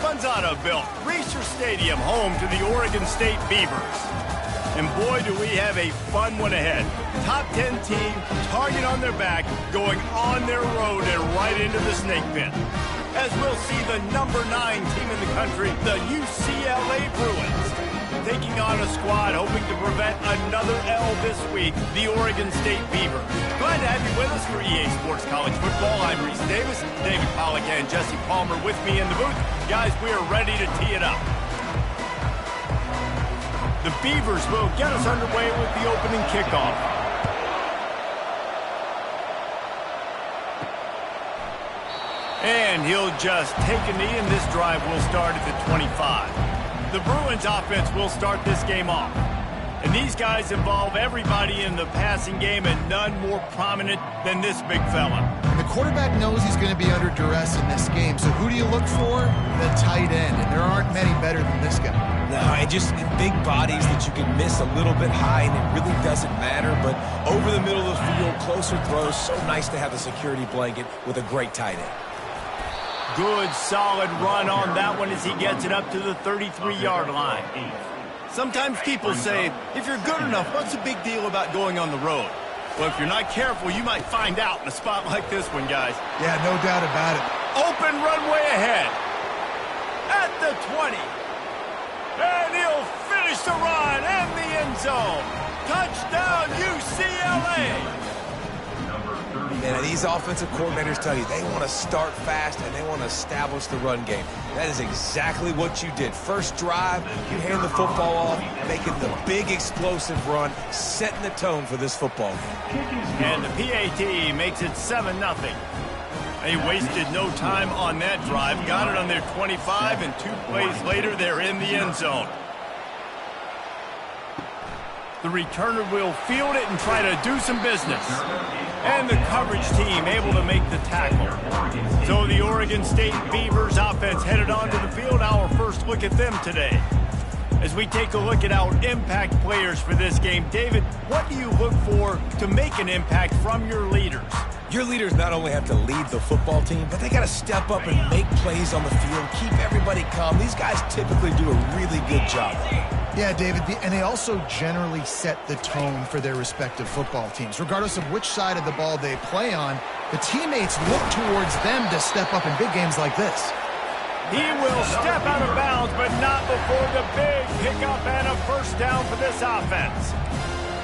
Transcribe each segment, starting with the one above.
Gonzaga built Reser Stadium home to the Oregon State Beavers. And boy, do we have a fun one ahead. Top 10 team, target on their back, going on their road and right into the snake pit. As we'll see the number 9 team in the country, the UCLA Bruins, taking on a squad hoping to prevent another L this week, the Oregon State Beavers. Glad to have you with us for EA Sports College Football. I'm Reese Davis, David Pollack and Jesse Palmer with me in the booth. Guys, we are ready to tee it up. The Beavers will get us underway with the opening kickoff. And he'll just take a knee, and this drive will start at the 25. The Bruins offense will start this game off. And these guys involve everybody in the passing game, and none more prominent than this big fella. And the quarterback knows he's going to be under duress in this game. So who do you look for? The tight end. And there aren't many better than this guy. No, and just big bodies that you can miss a little bit high, and it really doesn't matter. But over the middle of the field, closer throws, so nice to have the security blanket with a great tight end. Good, solid run on that one as he gets it up to the 33-yard line. Sometimes people say, if you're good enough, what's the big deal about going on the road? Well, if you're not careful, you might find out in a spot like this one, guys. Yeah, no doubt about it. Open runway ahead. At the 20. And he'll finish the run and the end zone. Touchdown, UCLA. And these offensive coordinators tell you they want to start fast and they want to establish the run game. That is exactly what you did. First drive, you hand the football off, making the big explosive run, setting the tone for this football game. And the PAT makes it 7-0. They wasted no time on that drive, got it on their 25, and 2 plays later, they're in the end zone. The returner will field it and try to do some business. And the coverage team able to make the tackle. So the Oregon State Beavers offense headed onto the field. Our first look at them today. As we take a look at our impact players for this game, David, what do you look for to make an impact from your leaders? Your leaders not only have to lead the football team, but they got to step up and make plays on the field, keep everybody calm. These guys typically do a really good job. Yeah, David, and they also generally set the tone for their respective football teams. Regardless of which side of the ball they play on, the teammates look towards them to step up in big games like this. He will step out of bounds, but not before the big pickup and a first down for this offense.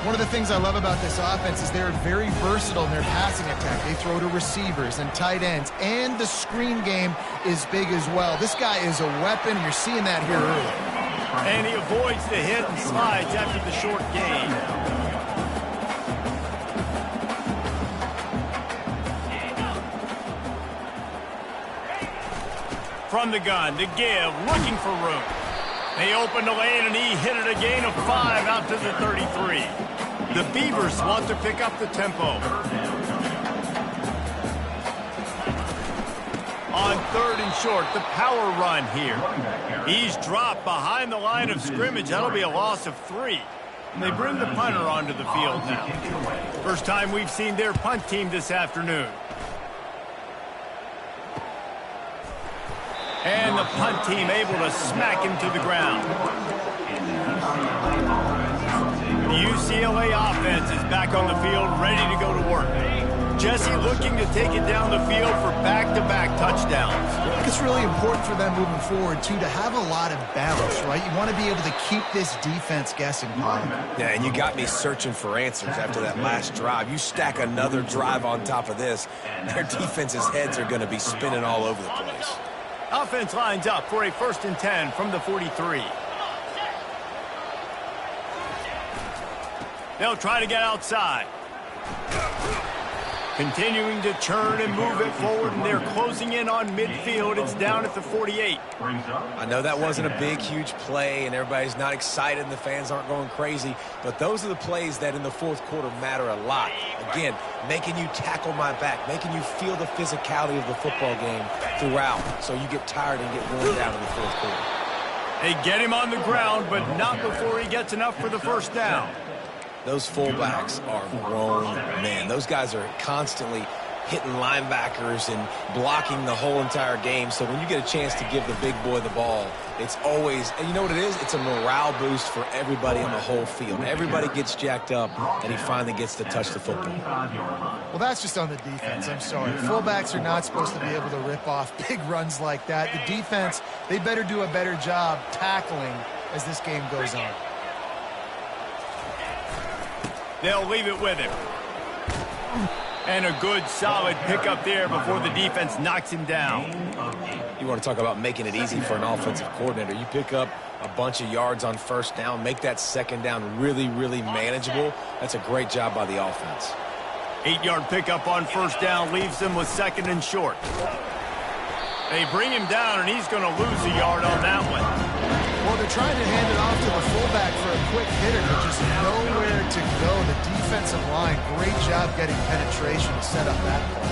One of the things I love about this offense is they're very versatile in their passing attack. They throw to receivers and tight ends, and the screen game is big as well. This guy is a weapon, and you're seeing that here early. And he avoids the hit and slides after the short gain. From the gun to give, looking for room. They open the lane and he hit it a gain of 5 out to the 33. The Beavers want to pick up the tempo. On 3rd and short, the power run here. He's dropped behind the line of scrimmage. That'll be a loss of 3. And they bring the punter onto the field now. First time we've seen their punt team this afternoon. And the punt team able to smack him to the ground. The UCLA offense is back on the field, ready to go to work. Jesse looking to take it down the field for back-to-back touchdowns. I think it's really important for them moving forward, too, to have a lot of balance, right? You want to be able to keep this defense guessing. Yeah, and you got me searching for answers after that last drive. You stack another drive on top of this, their defense's heads are going to be spinning all over the place. Offense lines up for a 1st and 10 from the 43. They'll try to get outside. Continuing to churn and move it forward, and they're closing in on midfield. It's down at the 48. I know that wasn't a big, huge play, and everybody's not excited, and the fans aren't going crazy, but those are the plays that in the 4th quarter matter a lot. Again, making you tackle my back, making you feel the physicality of the football game throughout, so you get tired and get worn down in the 4th quarter. They get him on the ground, but not before he gets enough for the first down. Those fullbacks are grown men. Those guys are constantly hitting linebackers and blocking the whole entire game. So when you get a chance to give the big boy the ball, it's always, and you know what it is? It's a morale boost for everybody on the whole field. Everybody gets jacked up, and he finally gets to touch the football. Well, that's just on the defense. I'm sorry. Fullbacks are not supposed to be able to rip off big runs like that. The defense, they better do a better job tackling as this game goes on. They'll leave it with him. And a good, solid pickup there before the defense knocks him down. You want to talk about making it easy for an offensive coordinator. You pick up a bunch of yards on first down, make that second down really, really manageable. That's a great job by the offense. 8-yard pickup on first down leaves them with second and short. They bring him down, and he's going to lose a yard on that one. Well, they're trying to hand it off to the fullback for a quick hitter. There's just nowhere to go. The defensive line, great job getting penetration to set up that play.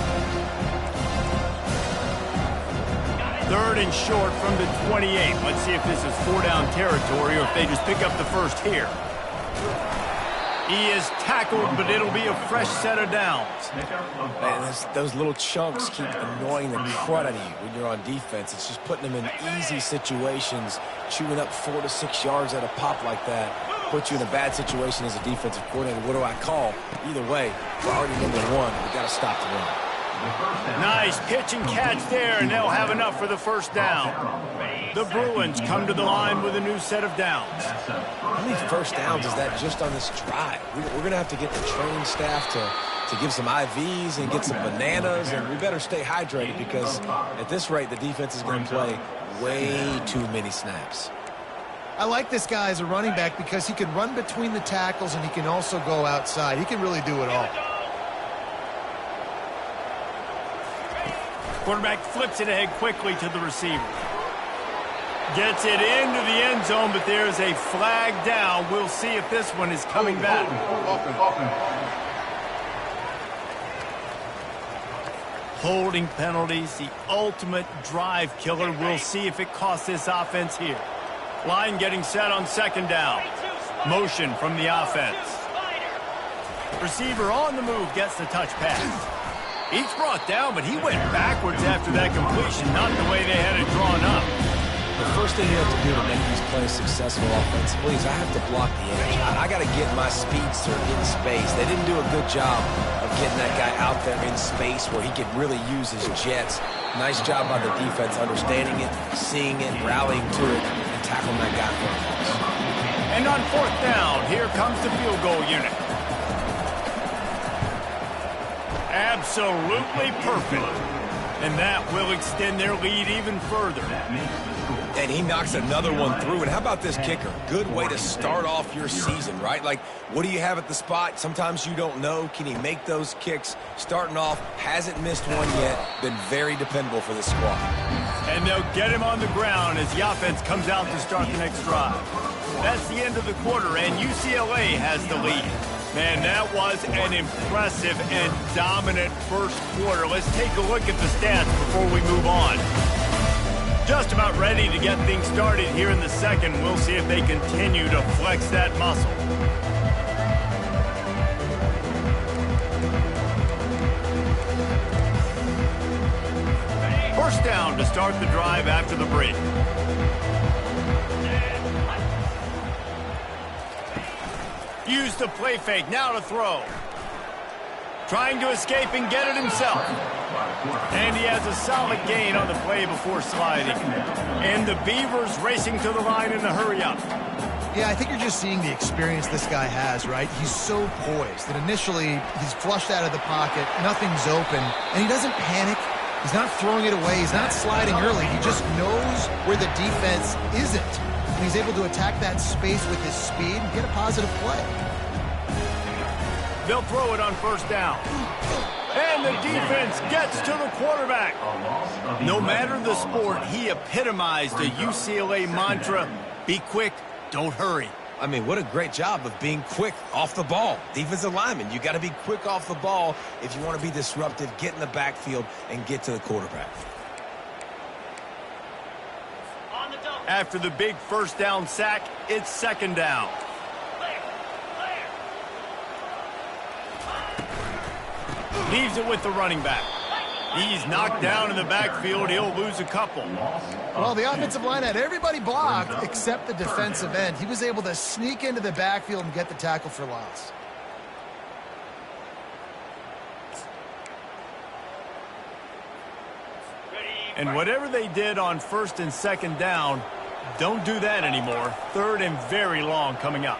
Third and short from the 28. Let's see if this is 4-down territory or if they just pick up the first here. He is tackled, but it'll be a fresh set of downs. Man, those little chunks keep annoying the crud out of you when you're on defense. It's just putting them in easy situations, chewing up 4 to 6 yards at a pop like that. Put you in a bad situation as a defensive coordinator. What do I call? Either way, priority number one, we got to stop the run. Nice pitch and catch there, and they'll have enough for the first down. The Bruins come to the line with a new set of downs. How many first downs is that just on this drive? We're going to have to get the training staff to give some IVs and get some bananas, and we better stay hydrated because at this rate, the defense is going to play way too many snaps. I like this guy as a running back because he can run between the tackles and he can also go outside. He can really do it all. Quarterback flips it ahead quickly to the receiver. Gets it into the end zone, but there's a flag down. We'll see if this one is coming back. Holding penalties, the ultimate drive killer. We'll see if it costs this offense here. Line getting set on second down. Motion from the offense. Receiver on the move gets the touch pass. He's brought down, but he went backwards after that completion, not the way they had it drawn up. The first thing you have to do to make these plays successful offensively is I have to block the edge. I got to get my speedster in space. They didn't do a good job of getting that guy out there in space where he could really use his jets. Nice job by the defense understanding it, seeing it, rallying to it, and tackling that guy for a loss. And on fourth down, here comes the field goal unit. Absolutely perfect. And that will extend their lead even further. And he knocks another one through. And how about this kicker? Good way to start off your season, right? Like, what do you have at the spot? Sometimes you don't know. Can he make those kicks? Starting off, hasn't missed one yet. Been very dependable for this squad. And they'll get him on the ground as the offense comes out to start the next drive. That's the end of the quarter, and UCLA has the lead. Man, that was an impressive and dominant first quarter. Let's take a look at the stats before we move on. Just about ready to get things started here in the second. We'll see if they continue to flex that muscle. First down to start the drive after the break. Use the play fake, now to throw. Trying to escape and get it himself. And he has a solid gain on the play before sliding. And the Beavers racing to the line in a hurry up. Yeah, I think you're just seeing the experience this guy has, right? He's so poised that initially he's flushed out of the pocket, nothing's open, and he doesn't panic. He's not throwing it away. He's not sliding early. He just knows where the defense isn't. And he's able to attack that space with his speed and get a positive play. They'll throw it on first down. And the defense gets to the quarterback. No matter the sport, he epitomized a UCLA mantra, be quick, don't hurry. I mean, what a great job of being quick off the ball. Defensive lineman, you got to be quick off the ball if you want to be disruptive, get in the backfield, and get to the quarterback. After the big first down sack, it's second down. Leaves it with the running back. He's knocked down in the backfield. He'll lose a couple. Well, the offensive line had everybody blocked except the defensive end. He was able to sneak into the backfield and get the tackle for loss. And whatever they did on 1st and 2nd down, don't do that anymore. 3rd and very long coming up.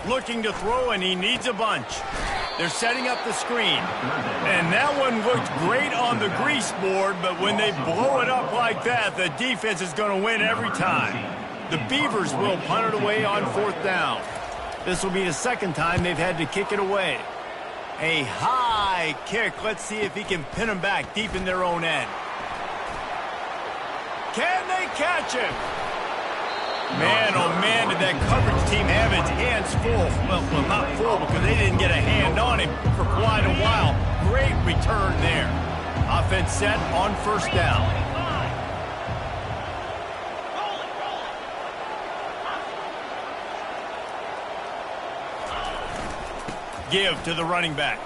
Looking to throw, and he needs a bunch. They're setting up the screen. And that one looked great on the grease board, but when they blow it up like that, the defense is going to win every time. The Beavers will punt it away on 4th down. This will be the 2nd time they've had to kick it away. A high kick. Let's see if he can pin them back deep in their own end. Can they catch him? Man, oh man, did that coverage team have its hands full. Well, not full because they didn't get a hand on him for quite a while. Great return there. Offense set on 1st down. Give to the running back.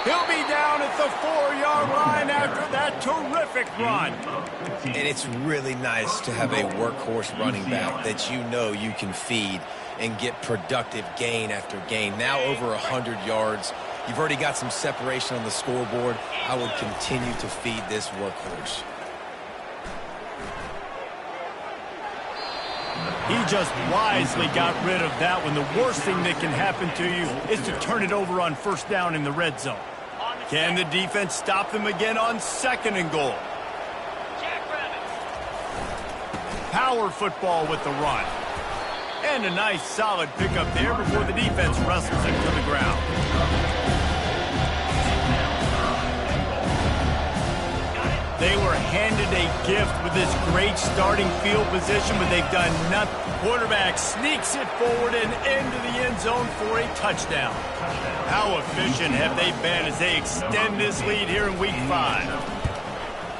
He'll be down at the 4-yard line after that terrific run. And it's really nice to have a workhorse running back that you know you can feed and get productive gain after gain. Now over 100 yards. You've already got some separation on the scoreboard. I would continue to feed this workhorse. He just wisely got rid of that one. The worst thing that can happen to you is to turn it over on 1st down in the red zone. Can the defense stop them again on 2nd and goal? Power football with the run. And a nice solid pickup there before the defense wrestles him to the ground. They were handed a gift with this great starting field position, but they've done nothing. Quarterback sneaks it forward and into the end zone for a touchdown. How efficient have they been as they extend this lead here in Week 5?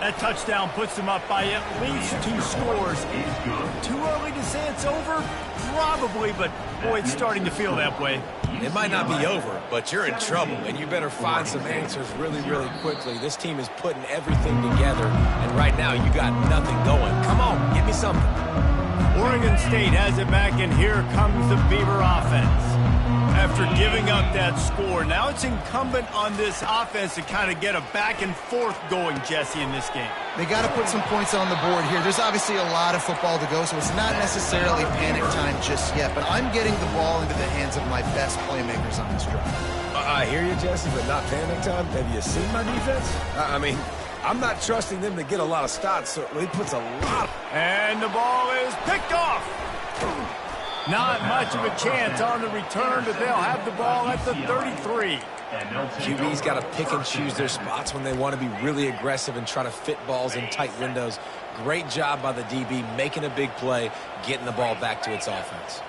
That touchdown puts them up by at least 2 scores. Too early to say it's over? Probably, but boy, it's starting to feel that way. It might not be over, but you're in trouble, and you better find some answers really, really quickly. This team is putting everything together, and right now you got nothing going. Come on, give me something. Oregon State has it back, and here comes the Beaver offense. After giving up that score, now it's incumbent on this offense to kind of get a back and forth going, Jesse, in this game. They got to put some points on the board here. There's obviously a lot of football to go, so it's not necessarily panic time just yet, but I'm getting the ball into the hands of my best playmakers on this drive. I hear you, Jesse, but not panic time. Have you seen my defense? I mean, I'm not trusting them to get a lot of stops, so he puts a lot. And the ball is picked off. Not much of a chance on the return, but they'll have the ball at the 33. QB's got to pick and choose their spots when they want to be really aggressive and try to fit balls in tight windows. Great job by the DB making a big play, getting the ball back to its offense.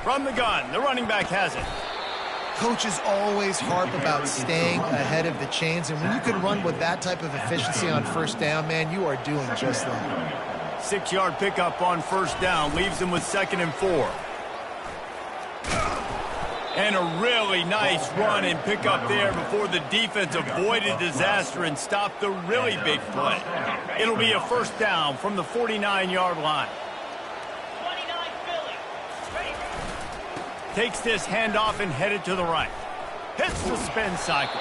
From the gun, the running back has it. Coaches always harp about staying ahead of the chains, and when you can run with that type of efficiency on 1st down, man, you are doing just that. 6-yard pickup on 1st down leaves them with 2nd and 4. And a really nice run and pickup there before the defense avoided disaster and stopped the really big play. It'll be a 1st down from the 49-yard line. Takes this handoff and headed to the right. Hits the spin cycle.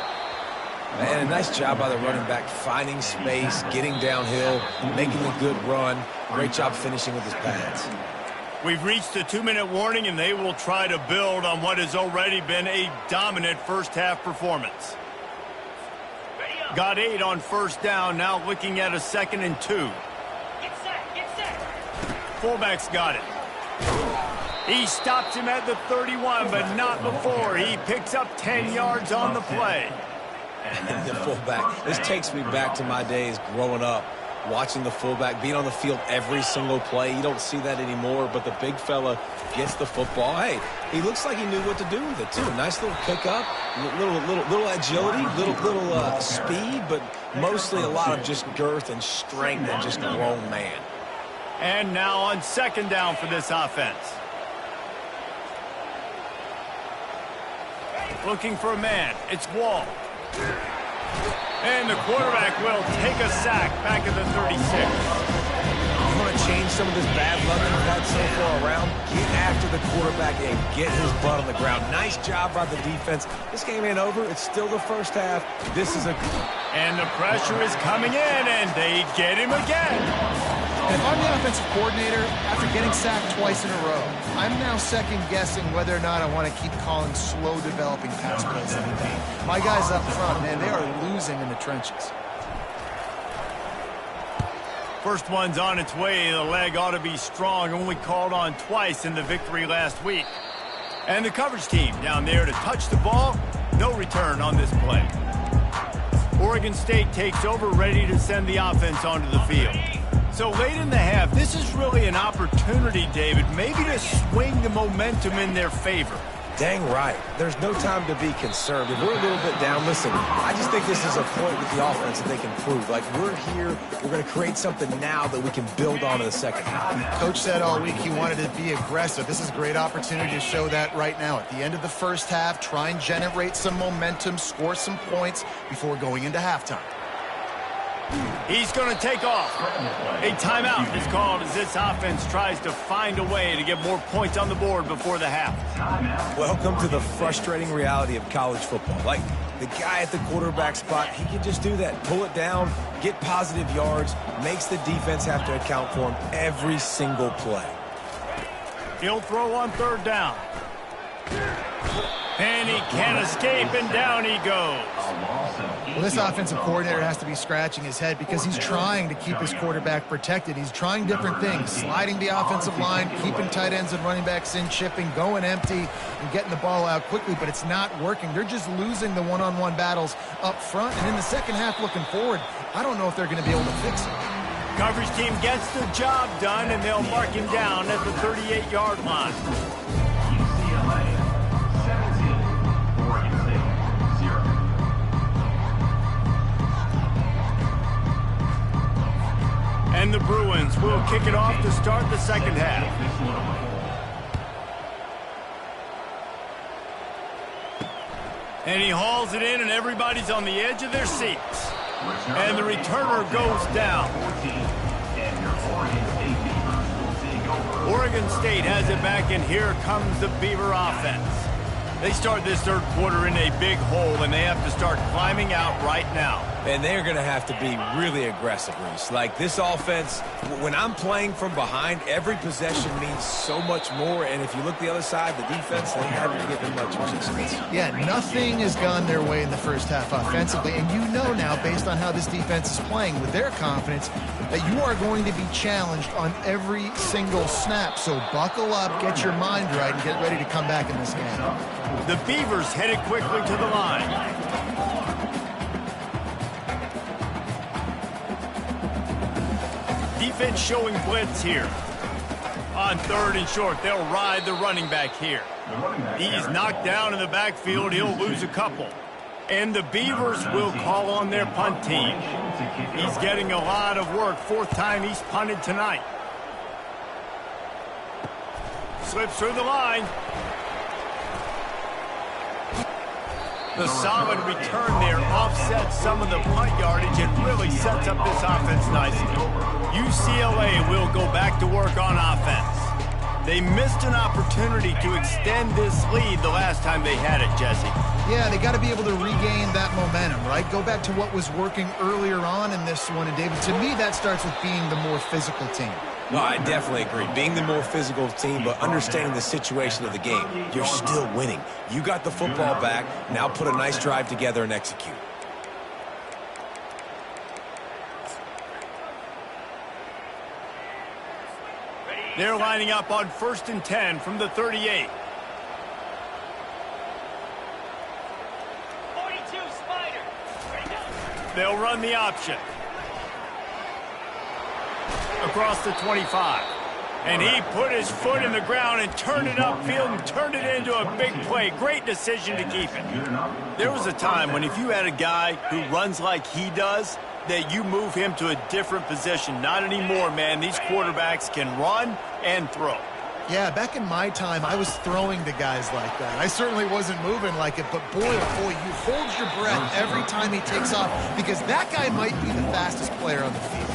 Man, a nice job by the running back, finding space, getting downhill, making a good run. Great job finishing with his pads. We've reached a 2-minute warning, and they will try to build on what has already been a dominant first-half performance. Got 8 on 1st down, now looking at a 2nd and 2. Get set. Fullback's got it. He stops him at the 31, but not before. He picks up 10 yards on the play. The fullback. This takes me back to my days growing up, watching the fullback being on the field every single play. You don't see that anymore, but the big fella gets the football. Hey, he looks like he knew what to do with it, too. Nice little pickup, little agility, little speed, but mostly a lot of just girth and strength and just grown man. And now on second down for this offense. Looking for a man. It's Wall. And the quarterback will take a sack back at the 36. You want to change some of this bad luck you've had so far around? Get after the quarterback and get his butt on the ground. Nice job by the defense. This game ain't over. It's still the first half. This is a... And the pressure is coming in, and they get him again. If I'm the offensive coordinator, after getting sacked twice in a row, I'm now second-guessing whether or not I want to keep calling slow-developing pass plays in the game. My guys up front, man, they are losing in the trenches. First one's on its way. The leg ought to be strong. Only called on twice in the victory last week. And the coverage team down there to touch the ball. No return on this play. Oregon State takes over, ready to send the offense onto the field. So late in the half, this is really an opportunity, David, maybe to swing the momentum in their favor. Dang right. There's no time to be concerned. If we're a little bit down, listen, I just think this is a point with the offense that they can prove. Like, we're here, we're going to create something now that we can build on in the second half. Coach said all week he wanted to be aggressive. This is a great opportunity to show that right now. At the end of the first half, try and generate some momentum, score some points before going into halftime. He's going to take off. A timeout is called as this offense tries to find a way to get more points on the board before the half. Welcome to the frustrating reality of college football. Like, the guy at the quarterback spot, he can just do that. Pull it down, get positive yards, makes the defense have to account for him every single play. He'll throw on third down. And he can't escape, and down he goes. Well, this offensive coordinator has to be scratching his head because he's trying to keep his quarterback protected. He's trying different things, sliding the offensive line, keeping tight ends and running backs in, chipping, going empty, and getting the ball out quickly, but it's not working. They're just losing the one-on-one battles up front, and in the second half looking forward, I don't know if they're going to be able to fix it. Coverage team gets the job done, and they'll mark him down at the 38-yard line. And the Bruins will kick it off to start the second half. And he hauls it in, and everybody's on the edge of their seats. And the returner goes down. Oregon State has it back, and here comes the Beaver offense. They start this third quarter in a big hole, and they have to start climbing out right now. And they're going to have to be really aggressive, Reese. Like, this offense, when I'm playing from behind, every possession means so much more. And if you look the other side, the defense, they haven't given much resistance. Yeah, nothing has gone their way in the first half offensively. And you know now, based on how this defense is playing with their confidence, that you are going to be challenged on every single snap. So buckle up, get your mind right, and get ready to come back in this game. The Beavers headed quickly to the line. Defense showing blitz here. On third and short, they'll ride the running back here. He's knocked down in the backfield. He'll lose a couple. And the Beavers will call on their punt team. He's getting a lot of work. Fourth time he's punted tonight. Slips through the line. The solid return there offsets some of the punt yardage and really sets up this offense nicely. UCLA will go back to work on offense. They missed an opportunity to extend this lead the last time they had it, Jesse. Yeah, they got to be able to regain that momentum, right? Go back to what was working earlier on in this one. And, David, to me, that starts with being the more physical team. No, I definitely agree. Being the more physical team, but understanding the situation of the game. You're still winning. You got the football back. Now put a nice drive together and execute. They're lining up on 1st and 10 from the 38. 42 Spider. They'll run the option. Across the 25. And he put his foot in the ground and turned it upfield and turned it into a big play. Great decision to keep it. There was a time when if you had a guy who runs like he does, that you move him to a different position. Not anymore, man. These quarterbacks can run and throw. Yeah, back in my time, I was throwing to guys like that. I certainly wasn't moving like it, but boy, oh boy, you hold your breath every time he takes off because that guy might be the fastest player on the field.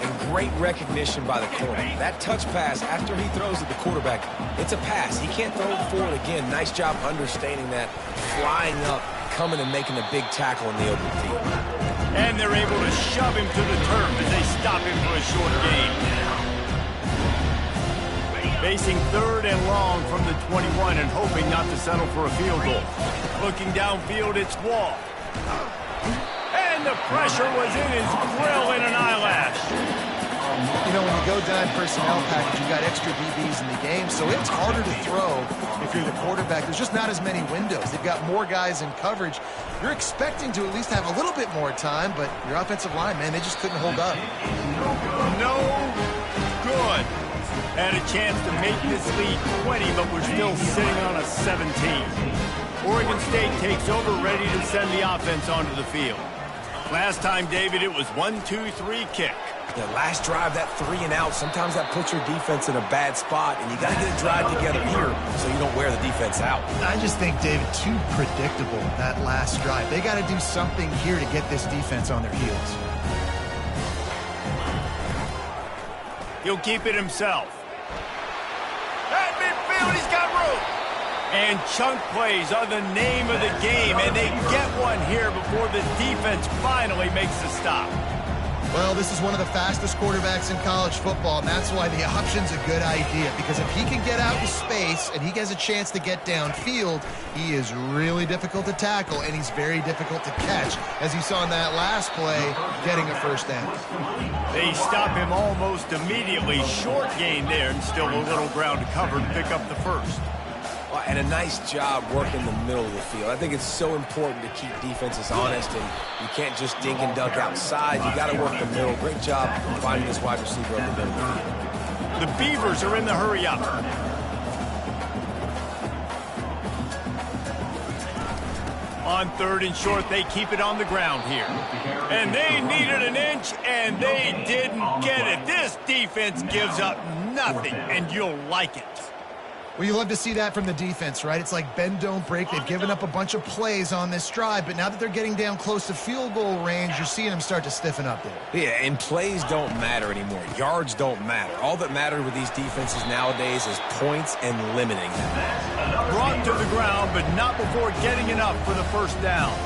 And great recognition by the corner. That touch pass after he throws at the quarterback, it's a pass. He can't throw it forward again. Nice job understanding that, flying up, coming and making a big tackle in the open field. And they're able to shove him to the turf as they stop him for a short gain. Facing 3rd and long from the 21 and hoping not to settle for a field goal. Looking downfield, it's Wall. And the pressure was in his grill in an eyelash. You know, when you go down personnel package, you got extra DBs in the game, so it's harder to throw if you're the quarterback. There's just not as many windows. They've got more guys in coverage. You're expecting to at least have a little bit more time, but your offensive line, man, they just couldn't hold up. No good. Had a chance to make this lead 20, but we're still sitting on a 17. Oregon State takes over, ready to send the offense onto the field. Last time, David, it was 1-2-3 kick. The last drive, that 3 and out, sometimes that puts your defense in a bad spot, and you got to get a drive together here so you don't wear the defense out. I just think, David, too predictable, that last drive. They got to do something here to get this defense on their heels. He'll keep it himself. At midfield, he's got room. And chunk plays are the name of the game, and they get one here before the defense finally makes the stop. Well, this is one of the fastest quarterbacks in college football, and that's why the option's a good idea, because if he can get out in space and he has a chance to get downfield, he is really difficult to tackle, and he's very difficult to catch, as you saw in that last play, getting a first down. They stop him almost immediately. Short gain there, and still a little ground to cover to pick up the first. Well, and a nice job working the middle of the field. I think it's so important to keep defenses honest, and you can't just dink and dunk outside. You got to work the middle. Great job finding this wide receiver up the middle of the field. The Beavers are in the hurry up. On 3rd and short, they keep it on the ground here. And they needed an inch, and they didn't get it. This defense gives up nothing, and you'll like it. Well, you love to see that from the defense, right? It's like bend, don't break. They've given up a bunch of plays on this drive, but now that they're getting down close to field goal range, you're seeing them start to stiffen up there. Yeah, and plays don't matter anymore. Yards don't matter. All that matters with these defenses nowadays is points and limiting them. Brought to the ground, but not before getting enough for the first down.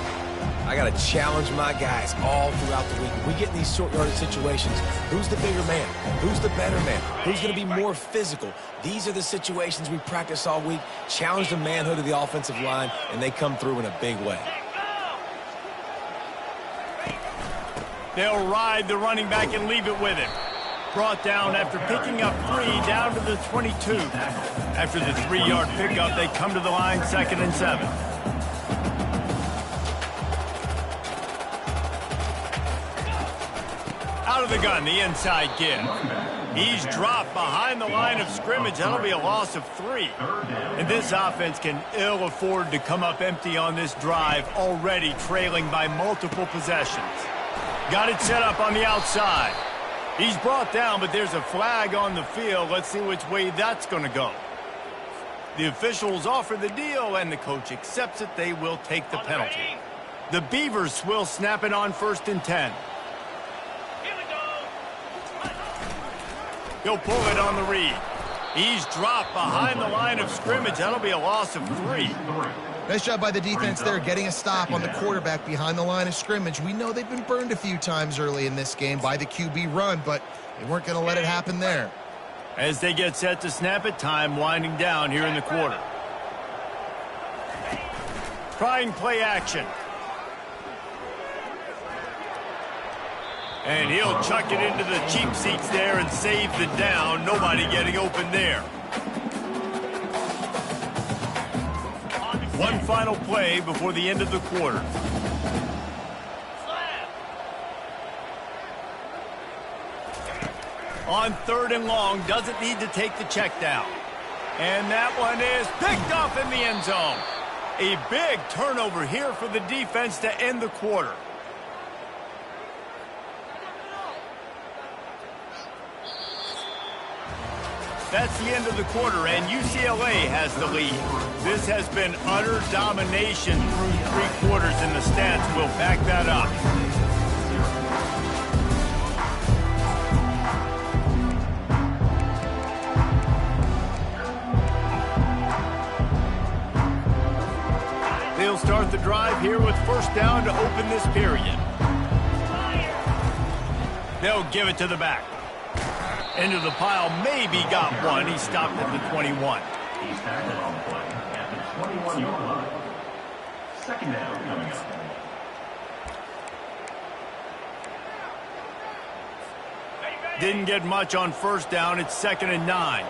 I got to challenge my guys all throughout the week. When we get in these short yardage situations, who's the bigger man? Who's the better man? Who's going to be more physical? These are the situations we practice all week. Challenge the manhood of the offensive line, and they come through in a big way. They'll ride the running back and leave it with him. Brought down after picking up 3 down to the 22. After the 3-yard pickup, they come to the line 2nd and 7. Out of the gun, the inside give. He's dropped behind the line of scrimmage. That'll be a loss of 3. And this offense can ill afford to come up empty on this drive, already trailing by multiple possessions. Got it set up on the outside. He's brought down, but there's a flag on the field. Let's see which way that's going to go. The officials offer the deal, and the coach accepts it. They will take the penalty. The Beavers will snap it on 1st and 10. He'll pull it on the read. He's dropped behind the line of scrimmage. That'll be a loss of 3. Nice job by the defense there, getting a stop on the quarterback behind the line of scrimmage. We know they've been burned a few times early in this game by the QB run, but they weren't going to let it happen there. As they get set to snap it, time winding down here in the quarter. Trying play action. And he'll chuck it into the cheap seats there and save the down. Nobody getting open there. One final play before the end of the quarter. On 3rd and long, doesn't need to take the check down. And that one is picked off in the end zone. A big turnover here for the defense to end the quarter. That's the end of the quarter, and UCLA has the lead. This has been utter domination through 3 quarters, and the stats will back that up. They'll start the drive here with first down to open this period. They'll give it to the back. Into the pile, maybe got one. He stopped at the 21. He's tackled on the play at the 21-yard line. Second down coming up. Didn't get much on first down. It's 2nd and 9.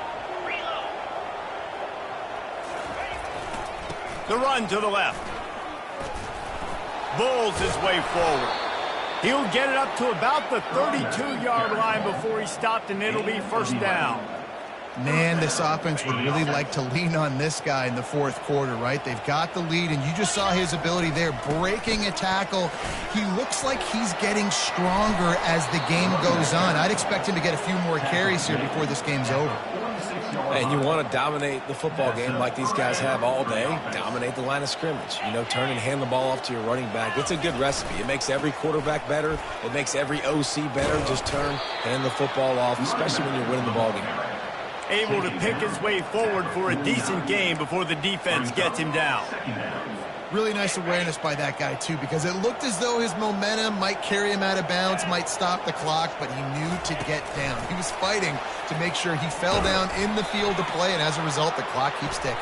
The run to the left. Bulls his way forward. He'll get it up to about the 32-yard line before he stopped, and it'll be first down. Man, this offense would really like to lean on this guy in the fourth quarter, right? They've got the lead, and you just saw his ability there, breaking a tackle. He looks like he's getting stronger as the game goes on. I'd expect him to get a few more carries here before this game's over. And you want to dominate the football game like these guys have all day. Dominate the line of scrimmage. You know, turn and hand the ball off to your running back. It's a good recipe. It makes every quarterback better. It makes every OC better. Just turn, hand the football off, especially when you're winning the ball game. Able to pick his way forward for a decent game before the defense gets him down. Really nice awareness by that guy, too, because it looked as though his momentum might carry him out of bounds, might stop the clock, but he knew to get down. He was fighting to make sure he fell down in the field to play, and as a result, the clock keeps ticking.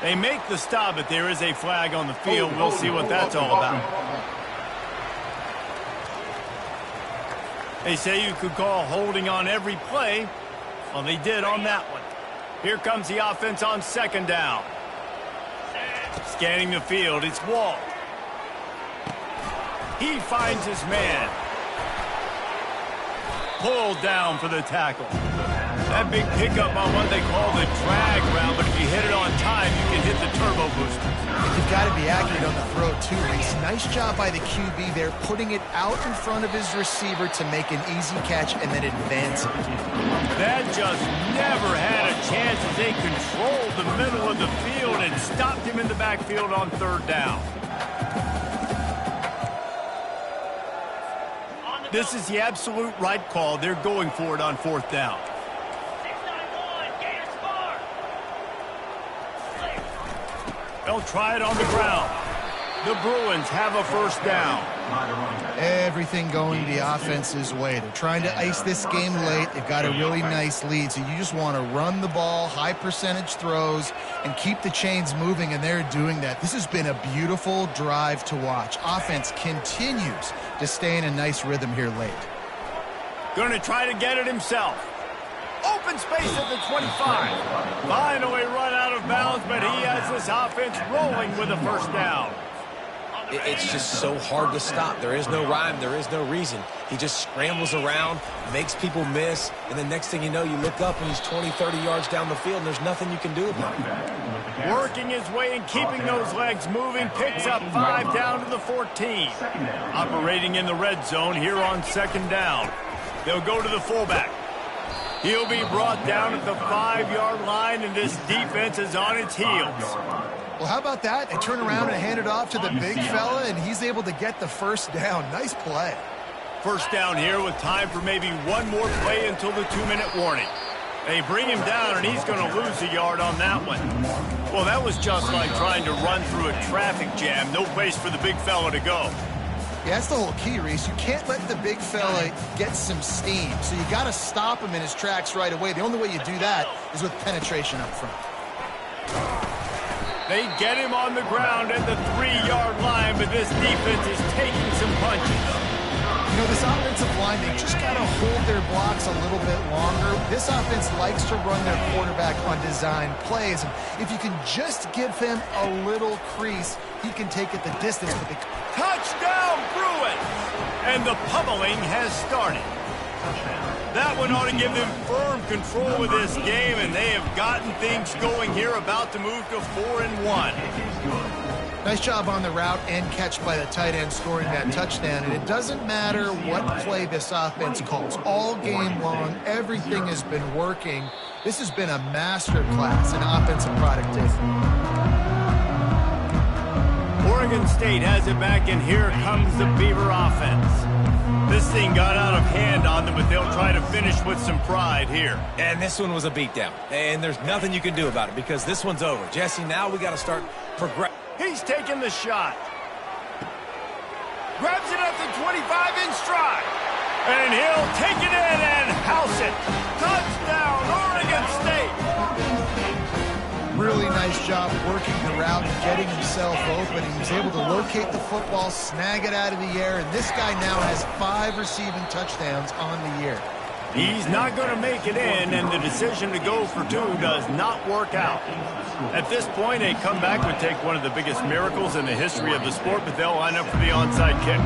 They make the stop, but there is a flag on the field. We'll see what that's all about. They say you could call holding on every play. Well, they did on that one. Here comes the offense on 2nd down. Scanning the field, it's Wall. He finds his man. Pulled down for the tackle. That big pickup on what they call the drag route, but if you hit it on time, you can hit the turbo booster. You've got to be accurate on the throw, too, Reese. Nice job by the QB there, putting it out in front of his receiver to make an easy catch and then advance it. That just never had a chance as they controlled the middle of the field and stopped him in the backfield on 3rd down. This is the absolute right call. They're going for it on 4th down. 691, Gators score. They'll try it on the ground. The Bruins have a first down. Everything going the offense's way. They're trying to ice this game late. They've got a really nice lead, so you just want to run the ball, high percentage throws, and keep the chains moving, and they're doing that. This has been a beautiful drive to watch. Offense continues to stay in a nice rhythm here late. Going to try to get it himself. Open space at the 25. Finally run out of bounds, but he has this offense rolling with a first down. It's just so hard to stop. There is no rhyme. There is no reason. He just scrambles around, makes people miss, and the next thing you know, you look up and he's 20, 30 yards down the field, and there's nothing you can do about it. Working his way and keeping those legs moving, picks up 5 down to the 14. Operating in the red zone here on 2nd down. They'll go to the fullback. He'll be brought down at the 5-yard line, and this defense is on its heels. Well, how about that? They turn around and hand it off to the big fella, and he's able to get the first down. Nice play. First down here with time for maybe one more play until the 2-minute warning. They bring him down, and he's going to lose a yard on that one. Well, that was just like trying to run through a traffic jam. No place for the big fella to go. Yeah, that's the whole key, Reese. You can't let the big fella get some steam, so you got to stop him in his tracks right away. The only way you do that is with penetration up front. They get him on the ground at the 3-yard line, but this defense is taking some punches. You know, this offensive line, they just got to hold their blocks a little bit longer. This offense likes to run their quarterback on design plays. And if you can just give him a little crease, he can take it the distance. But Touchdown, Bruins! And the pummeling has started. That one ought to give them firm control of this game, and they have gotten things going here, about to move to 4-1. Nice job on the route and catch by the tight end scoring that touchdown. And it doesn't matter what play this offense calls. All game long, everything has been working This has been a master class in offensive productivity. Oregon State has it back, and here comes the Beaver offense. This thing got out of hand on them, but they'll try to finish with some pride here. And this one was a beatdown. And there's nothing you can do about it because this one's over. Jesse, now we got to start progressing. He's taking the shot. Grabs it at the 25 in stride. And he'll take it in and house it. Touchdown, Oregon State. Really nice job working the route and getting himself open. He was able to locate the football, snag it out of the air, and this guy now has 5 receiving touchdowns on the year. He's not going to make it in, and the decision to go for 2 does not work out. At this point, a comeback would take one of the biggest miracles in the history of the sport, but they'll line up for the onside kick.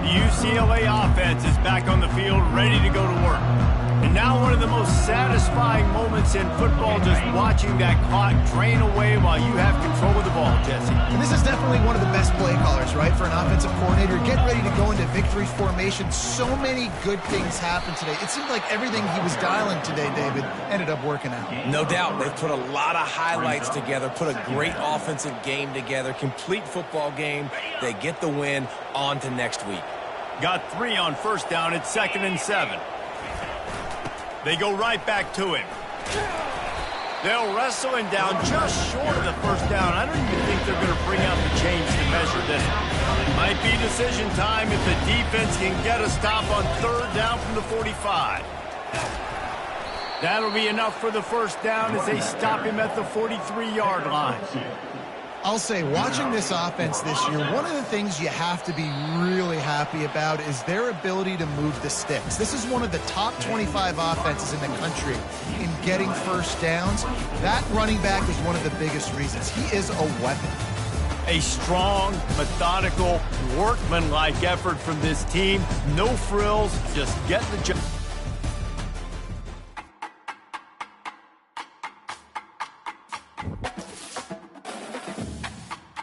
The UCLA offense is back on the field, ready to go to work. And now one of the most satisfying moments in football, just watching that clock drain away while you have control of the ball, Jesse. And this is definitely one of the best play callers, right, for an offensive coordinator. Getting ready to go into victory formation. So many good things happened today. It seemed like everything he was dialing today, David, ended up working out. No doubt. They've put a lot of highlights together, put a great offensive game together, complete football game. They get the win. On to next week. Got 3 on first down. It's 2nd and 7. They go right back to him. They'll wrestle him down just short of the first down. I don't even think they're going to bring out the chains to measure this. Might be decision time if the defense can get a stop on 3rd down from the 45. That'll be enough for the first down as they stop him at the 43-yard line. I'll say, watching this offense this year, one of the things you have to be really happy about is their ability to move the sticks. This is one of the top 25 offenses in the country in getting first downs. That running back is one of the biggest reasons. He is a weapon. A strong, methodical, workmanlike effort from this team. No frills, just get the job.